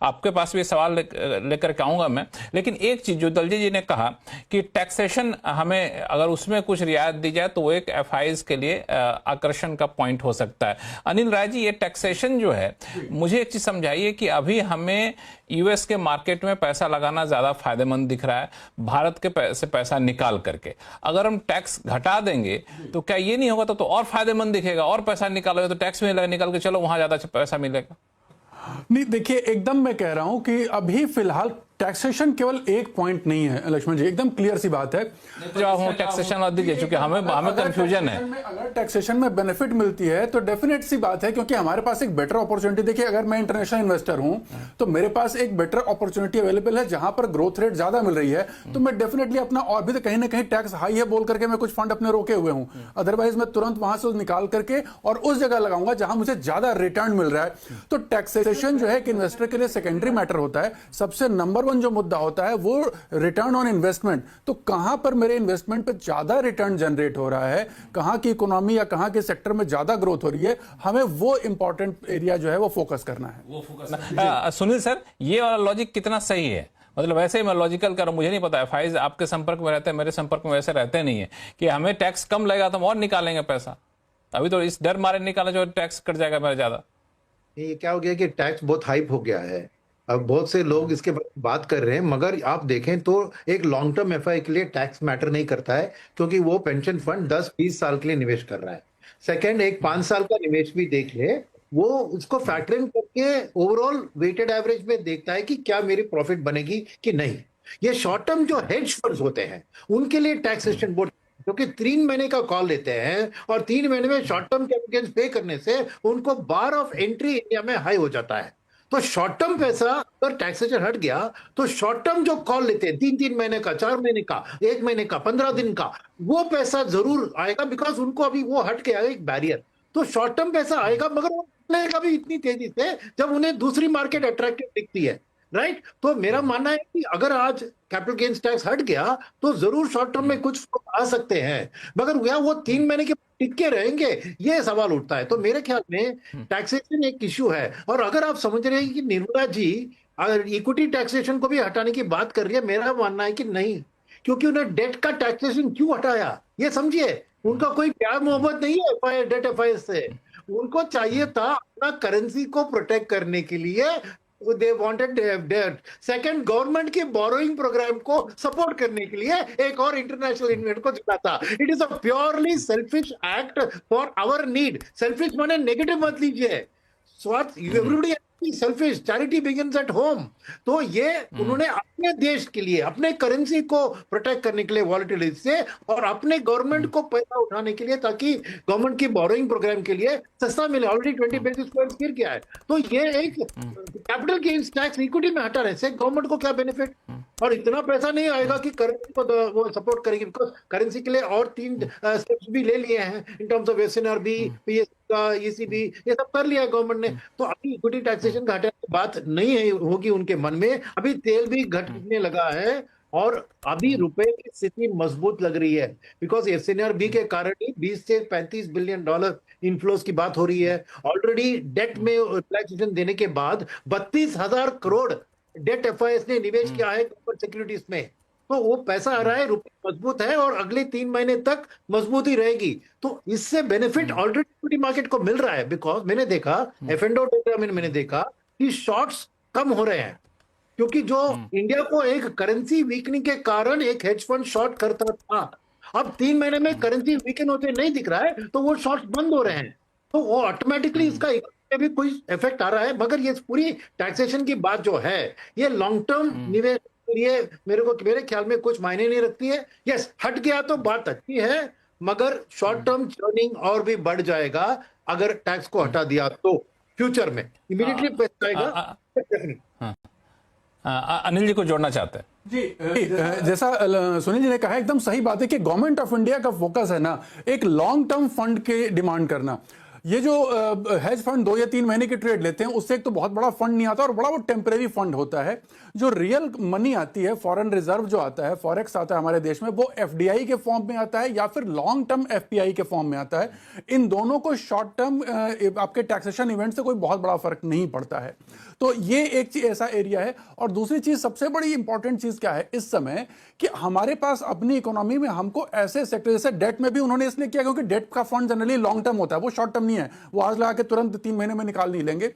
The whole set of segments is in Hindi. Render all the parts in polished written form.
आपके पास भी सवाल लेकर के आऊंगा मैं, लेकिन एक चीज जो दलजी जी ने कहा कि टैक्सेशन हमें अगर उसमें कुछ रियायत दी जाए तो वो एक एफआईज के लिए आकर्षण का पॉइंट हो सकता है। अनिल राय जी, ये टैक्सेशन जो है, मुझे एक चीज समझाइए कि अभी हमें यूएस के मार्केट में पैसा लगाना ज्यादा फायदेमंद दिख रहा है भारत के से पैसा निकाल करके। अगर हम टैक्स घटा देंगे तो क्या ये नहीं होगा तो और फायदेमंद दिखेगा, और पैसा निकालोगे तो टैक्स में निकाल के चलो वहां ज्यादा पैसा मिलेगा। नहीं, देखिए, एकदम मैं कह रहा हूं कि अभी फिलहाल टैक्सेशन केवल एक पॉइंट नहीं है लक्ष्मण जी, एकदम क्लियर सी बात है। टैक्सेशन और दीजिए, क्योंकि हमें कंफ्यूजन है। अगर टैक्सेशन में बेनिफिट मिलती है तो डेफिनेट सी बात है, क्योंकि हमारे पास एक बेटर अपॉर्चुनिटी, देखिए अगर मैं इंटरनेशनल इन्वेस्टर हूं तो मेरे पास एक बेटर अपॉर्चुनिटी अवेलेबल है जहां पर ग्रोथ रेट ज्यादा मिल रही है, तो मैं डेफिनेटली अपना, और भी तो कहीं ना कहीं टैक्स हाई है बोल करके मैं कुछ फंड अपने रोके हुए हूं, अदरवाइज मैं तुरंत वहां से निकाल करके और उस जगह लगाऊंगा जहां मुझे ज्यादा रिटर्न मिल रहा है। तो टैक्सेशन जो है कि इन्वेस्टर के लिए सेकेंडरी मैटर होता है, सबसे नंबर वन जो मुद्दा होता है वो रिटर्न ऑन इन्वेस्टमेंट। तो कहां पर मेरे इन्वेस्टमेंट पे ज्यादा रिटर्न जनरेट हो रहा है, कहां की इकोनॉमी या कहां के सेक्टर में ज्यादा ग्रोथ हो रही है, हमें वो इंपॉर्टेंट एरिया जो है वो फोकस करना है। सुनील सर, ये वाला लॉजिक कितना सही है? मतलब वैसे ही मैं लॉजिकल कर रहा हूं, मुझे नहीं पता है फाइज आपके संपर्क में रहते हैं, मेरे संपर्क में वैसे रहते नहीं है कि हमें टैक्स कम लगेगा तो हम और निकालेंगे पैसा। अभी तो इस डर मारे निकाला जो टैक्स कट जाएगा मेरा ज्यादा। ये क्या हो गया कि टैक्स बहुत हाइप हो गया है, अब बहुत से लोग इसके बारे में बात कर रहे हैं, मगर आप देखें तो एक लॉन्ग टर्म एफआई के लिए टैक्स मैटर नहीं करता है, क्योंकि वो पेंशन फंड 10-20 साल के लिए निवेश कर रहा है। सेकंड, एक 5 साल का निवेश भी देख ले, वो उसको फैक्टर इन करके ओवरऑल वेटेड एवरेज में देखता है कि क्या मेरी प्रॉफिट बनेगी कि नहीं। ये शॉर्ट टर्म जो हेज फंड्स होते हैं उनके लिए टैक्सेशन बोर्ड, क्योंकि 3 महीने का कॉल लेते हैं और 3 महीने में शॉर्ट टर्म कैपिटल पे करने से उनको बार ऑफ एंट्री इंडिया में हाई हो जाता है। तो शॉर्ट टर्म पैसा अगर टैक्सेशन हट गया तो शॉर्ट टर्म जो कॉल लेते हैं 3-3 महीने का, 4 महीने का, 1 महीने का, 15 दिन का, वो पैसा जरूर आएगा, बिकॉज उनको अभी वो हट के आएगा एक बैरियर। तो शॉर्ट टर्म पैसा आएगा, मगर वो निकलेगा भी इतनी तेजी से जब उन्हें दूसरी मार्केट अट्रैक्टिव दिखती है, राइट। तो मेरा मानना है कि अगर आज कैपिटल गेन्स टैक्स हट गया तो जरूर शॉर्ट टर्म में कुछ आ सकते हैं, मगर क्या वो 3 महीने के टिके रहेंगे, ये सवाल उठता है। तो मेरे ख्याल में टैक्सेशन एक इश्यू है। और अगर आप समझ रहे हैं कि निर्मला जी अगर इक्विटी टैक्सेशन को भी हटाने की बात कर रही है, मेरा मानना है कि नहीं, क्योंकि उन्हें डेट का टैक्सेशन क्यों हटाया ये समझिए। उनका कोई प्यार मोहब्बत नहीं है डेट एफआई से, उनको चाहिए था अपना करेंसी को प्रोटेक्ट करने के लिए, they wanted debt. Second, government के बोरोइंग प्रोग्राम को सपोर्ट करने के लिए एक और इंटरनेशनल इन्वेस्टर को जुटा था। It is a purely selfish act for our need. Selfish माने नेगेटिव मत लीजिए, स्वार्थ, everybody selfish, charity begins at home. तो ये उन्होंने अपने देश के लिए, अपने करेंसी को प्रोटेक्ट करने के लिए वॉलेटिलिटी से, और अपने गवर्नमेंट को पैसा उठाने के लिए, ताकि गवर्नमेंट की बोरोइंग प्रोग्राम के लिए सस्ता मिले। ऑलरेडी 20 बेसिस पॉइंट्स गिर गया है। तो ये एक कैपिटल गेन्स टैक्स इक्विटी में हटा रहे से गवर्नमेंट को क्या बेनिफिट, और इतना पैसा नहीं आएगा कि करेंसी को वो सपोर्ट करेगी, बिकॉज करेंसी के लिए और 3 स्टेप्स भी ले लिए हैं इन टर्म्स ऑफ एसएनआरबी, पीएस का, ईसीबी, ये सब कर लिया है गवर्नमेंट ने। तो अभी इक्विटी टैक्सेशन घटाने की बात नहीं है होगी उनके मन में। अभी तेल भी घटने लगा है और अभी रुपए की स्थिति मजबूत लग रही है, बिकॉज एसएनआरबी के कारण ही 20 से $35 बिलियन इनफ्लोस की बात हो रही है। ऑलरेडी डेट में रिलैक्सेशन देने के बाद 32,000 करोड़ डेट एफआईएस ने निवेश किया है गवर्नमेंट सिक्योरिटीज में। तो वो पैसा आ रहा है, रुपये मजबूत है और अगले 3 महीने तक मजबूती रहेगी। तो इससे बेनिफिट ऑलरेडी इक्विटी मार्केट को मिल रहा है, बिकॉज मैंने देखा एफ&ओ डेटा में मैंने देखा कि शॉर्ट्स कम हो रहे हैं, क्योंकि जो इंडिया को एक करेंसी वीकनिंग के कारण एक हेज फंड शॉर्ट करता था, अब 3 महीने में करेंसी वीकन होते नहीं दिख रहा है, तो वो शॉर्ट्स बंद हो रहे हैं। तो वो ऑटोमेटिकली इसका भी कोई इफेक्ट आ रहा है। मगर ये पूरी टैक्सेशन की बात जो है, ये लॉन्ग टर्म निवेश के लिए मेरे ख्याल में कुछ मायने नहीं रखती है। यस, हट गया तो बात अच्छी है, मगर शॉर्ट टर्म चर्निंग और भी बढ़ जाएगा अगर टैक्स को हटा दिया तो फ्यूचर में इमीडिएटली पैसा आएगा। अनिल जी को जोड़ना चाहते हैं जी। जैसा सुनील जी ने कहा, एकदम सही बात है कि गवर्नमेंट ऑफ इंडिया का फोकस है ना एक लॉन्ग टर्म फंड के डिमांड करना। ये जो हेज फंड 2 या 3 महीने के ट्रेड लेते हैं, उससे एक तो बहुत बड़ा फंड नहीं आता और बड़ा वो टेम्परेरी फंड होता है। जो रियल मनी आती है, फॉरेन रिजर्व जो आता है, फॉरेक्स आता है हमारे देश में, वो एफडीआई के फॉर्म में आता है या फिर लॉन्ग टर्म एफपीआई के फॉर्म में आता है। इन दोनों को शॉर्ट टर्म आपके टैक्सेशन इवेंट से कोई बहुत बड़ा फर्क नहीं पड़ता है। तो ये एक चीज ऐसा एरिया है। और दूसरी चीज, सबसे बड़ी इंपॉर्टेंट चीज क्या है इस समय, कि हमारे पास अपनी इकोनॉमी में हमको ऐसे सेक्टर, जैसे डेट में भी उन्होंने इसलिए किया क्योंकि डेट का फंड जनरली लॉन्ग टर्म होता है, वो शॉर्ट टर्म नहीं है, वो आज लगा के तुरंत 3 महीने में निकाल नहीं लेंगे।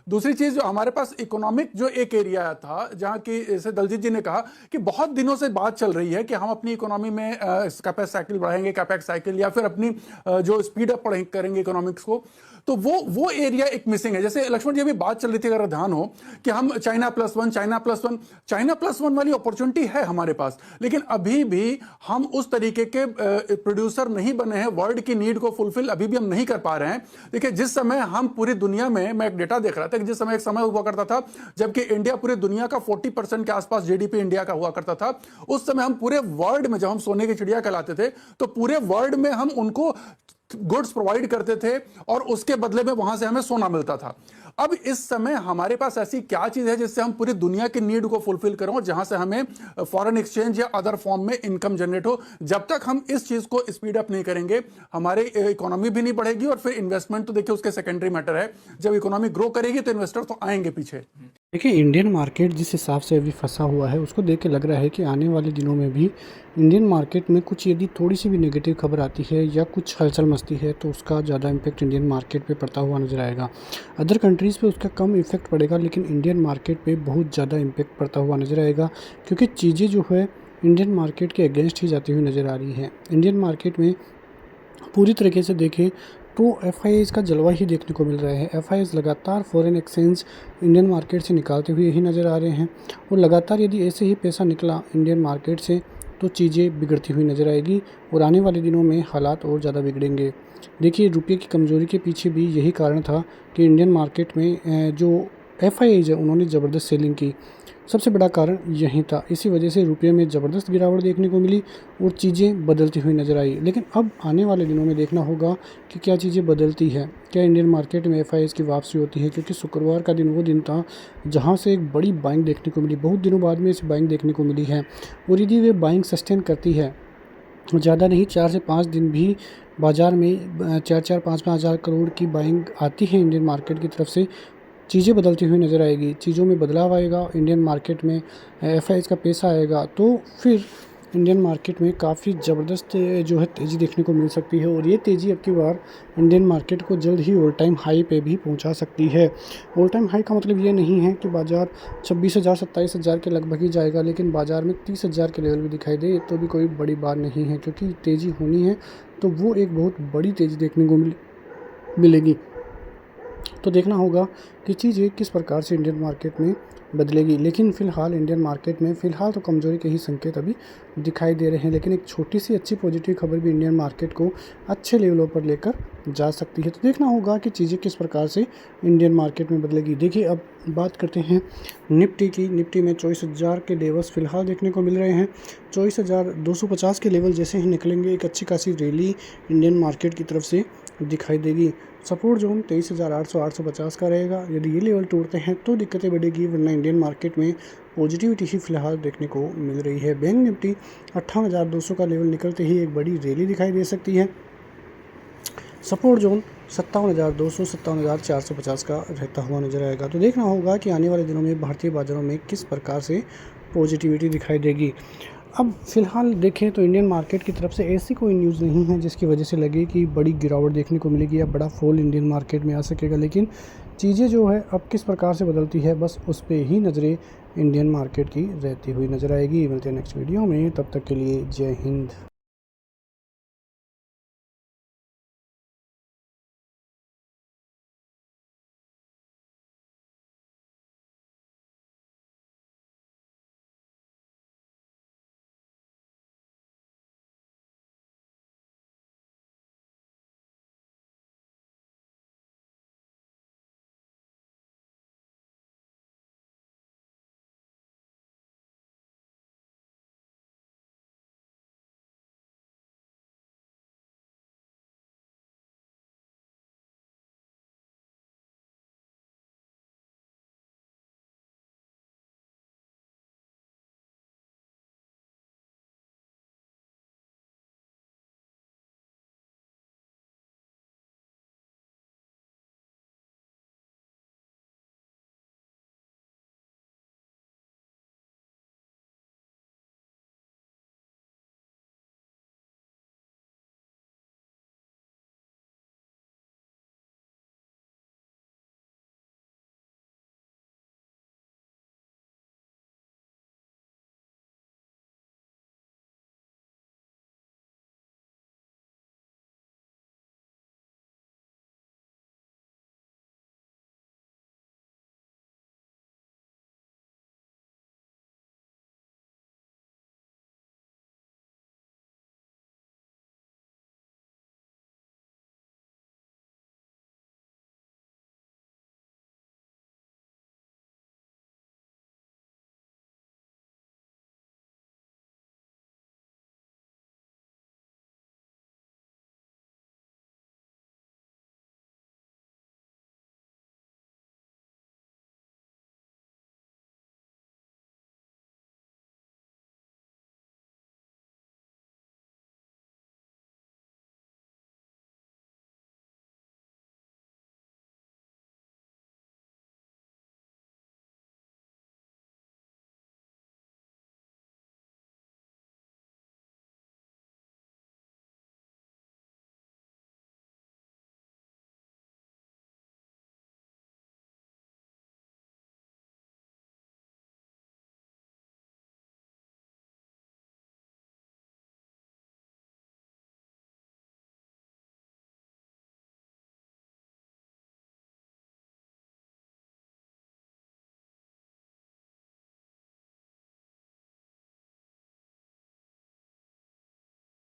दूसरी चीज, जो हमारे पास इकोनॉमिक जो एक एरिया था, जहां की जैसे दलजीत जी ने कहा कि बहुत दिनों से बात चल रही है कि हम अपनी इकोनॉमी में कैपेक्स साइकिल बढ़ाएंगे, कैपेक्स साइकिल, या फिर अपनी जो स्पीड अप करेंगे इकोनॉमिक्स को, तो वो एरिया एक मिसिंग है। जैसे लक्ष्मण जी अभी बात चल रही थी, अगर ध्यान हो, कि हम चाइना प्लस वन वाली अपॉर्चुनिटी है हमारे पास, लेकिन अभी भी हम उस तरीके के प्रोड्यूसर नहीं बने हैं, वर्ल्ड की नीड को फुलफिल अभी भी हम नहीं कर पा रहे हैं। देखिए, जिस समय हम पूरी दुनिया में, मैं एक डेटा देख रहा था कि जिस समय एक समय हुआ करता था जबकि इंडिया पूरी दुनिया का 40% के आसपास जीडीपी इंडिया का हुआ करता था, उस समय हम पूरे वर्ल्ड में, जब हम सोने की चिड़िया कहलाते थे, तो पूरे वर्ल्ड में हम उनको गुड्स प्रोवाइड करते थे और उसके बदले में वहां से हमें सोना मिलता था। अब इस समय हमारे पास ऐसी क्या चीज है जिससे हम पूरी दुनिया की नीड को फुलफिल करें और जहां से हमें फॉरेन एक्सचेंज या अदर फॉर्म में इनकम जनरेट हो? जब तक हम इस चीज को स्पीड अप नहीं करेंगे, हमारी इकोनॉमी भी नहीं बढ़ेगी, और फिर इन्वेस्टमेंट तो देखिए उसके सेकेंडरी मैटर है। जब इकोनॉमी ग्रो करेगी तो इन्वेस्टर तो आएंगे पीछे। देखिए, इंडियन मार्केट जिस हिसाब से अभी फंसा हुआ है, उसको देख के लग रहा है कि आने वाले दिनों में भी इंडियन मार्केट में कुछ यदि थोड़ी सी भी नेगेटिव खबर आती है या कुछ हलचल मचती है तो उसका ज़्यादा इम्पैक्ट इंडियन मार्केट पे पड़ता हुआ नज़र आएगा। अदर कंट्रीज़ पे उसका कम इफेक्ट पड़ेगा, लेकिन इंडियन मार्केट पे बहुत ज़्यादा इम्पैक्ट पड़ता हुआ नज़र आएगा, क्योंकि चीज़ें जो है इंडियन मार्केट के अगेंस्ट ही जाती हुई नज़र आ रही हैं। इंडियन मार्केट में पूरी तरीके से देखें तो एफआईआईज़ का जलवा ही देखने को मिल रहा है। एफआईआईज़ लगातार फॉरेन एक्सचेंज इंडियन मार्केट से निकालते हुए ही नज़र आ रहे हैं, और लगातार यदि ऐसे ही पैसा निकला इंडियन मार्केट से तो चीज़ें बिगड़ती हुई नज़र आएगी और आने वाले दिनों में हालात और ज़्यादा बिगड़ेंगे। देखिए, रुपये की कमज़ोरी के पीछे भी यही कारण था कि इंडियन मार्केट में जो एफआईआईज़ है उन्होंने ज़बरदस्त सेलिंग की। सबसे बड़ा कारण यही था। इसी वजह से रुपये में ज़बरदस्त गिरावट देखने को मिली और चीज़ें बदलती हुई नज़र आई। लेकिन अब आने वाले दिनों में देखना होगा कि क्या चीज़ें बदलती है, क्या इंडियन मार्केट में एफआईआईज़ की वापसी होती है, क्योंकि शुक्रवार का दिन वो दिन था जहां से एक बड़ी बाइंग देखने को मिली। बहुत दिनों बाद में इस बाइंग देखने को मिली है, और यदि वे बाइंग सस्टेन करती है, ज़्यादा नहीं 4 से 5 दिन भी बाज़ार में 4-5 हज़ार करोड़ की बाइंग आती है इंडियन मार्केट की तरफ से, चीज़ें बदलती हुई नज़र आएगी, चीज़ों में बदलाव आएगा, इंडियन मार्केट में एफआईआईज़ का पैसा आएगा, तो फिर इंडियन मार्केट में काफ़ी ज़बरदस्त जो है तेज़ी देखने को मिल सकती है। और ये तेज़ी अब की बार इंडियन मार्केट को जल्द ही ऑल टाइम हाई पे भी पहुंचा सकती है। ऑल टाइम हाई का मतलब ये नहीं है कि बाज़ार 26,000-27,000 के लगभग ही जाएगा, लेकिन बाज़ार में 30,000 के लेवल भी दिखाई दे तो भी कोई बड़ी बात नहीं है, क्योंकि तेज़ी होनी है तो वो एक बहुत बड़ी तेज़ी देखने को मिलेगी। तो देखना होगा कि चीज़ें किस प्रकार से इंडियन मार्केट में बदलेगी। लेकिन फ़िलहाल इंडियन मार्केट में फ़िलहाल तो कमज़ोरी के ही संकेत अभी दिखाई दे रहे हैं, लेकिन एक छोटी सी अच्छी पॉजिटिव खबर भी इंडियन मार्केट को अच्छे लेवलों पर लेकर जा सकती है। तो देखना होगा कि चीज़ें किस प्रकार से इंडियन मार्केट में बदलेगी। देखिए, अब बात करते हैं निफ्टी की। निफ्टी में 24,000 के लेवल्स फ़िलहाल देखने को मिल रहे हैं। 24,250 के लेवल जैसे ही निकलेंगे, एक अच्छी खासी रैली इंडियन मार्केट की तरफ से दिखाई देगी। सपोर्ट जोन 23,800-850 का रहेगा। यदि ये लेवल तोड़ते हैं तो दिक्कतें बढ़ेगी, वरना इंडियन मार्केट में पॉजिटिविटी ही फिलहाल देखने को मिल रही है। बैंक निफ्टी 58,200 का लेवल निकलते ही एक बड़ी रैली दिखाई दे सकती है। सपोर्ट जोन 57,200 57,450 का रहता हुआ नजर आएगा। तो देखना होगा कि आने वाले दिनों में भारतीय बाजारों में किस प्रकार से पॉजिटिविटी दिखाई देगी। अब फ़िलहाल देखें तो इंडियन मार्केट की तरफ से ऐसी कोई न्यूज़ नहीं है जिसकी वजह से लगे कि बड़ी गिरावट देखने को मिलेगी या बड़ा फॉल इंडियन मार्केट में आ सकेगा, लेकिन चीज़ें जो है अब किस प्रकार से बदलती है, बस उस पर ही नज़रें इंडियन मार्केट की रहती हुई नज़र आएगी। मिलते हैं नेक्स्ट वीडियो में, तब तक के लिए जय हिंद।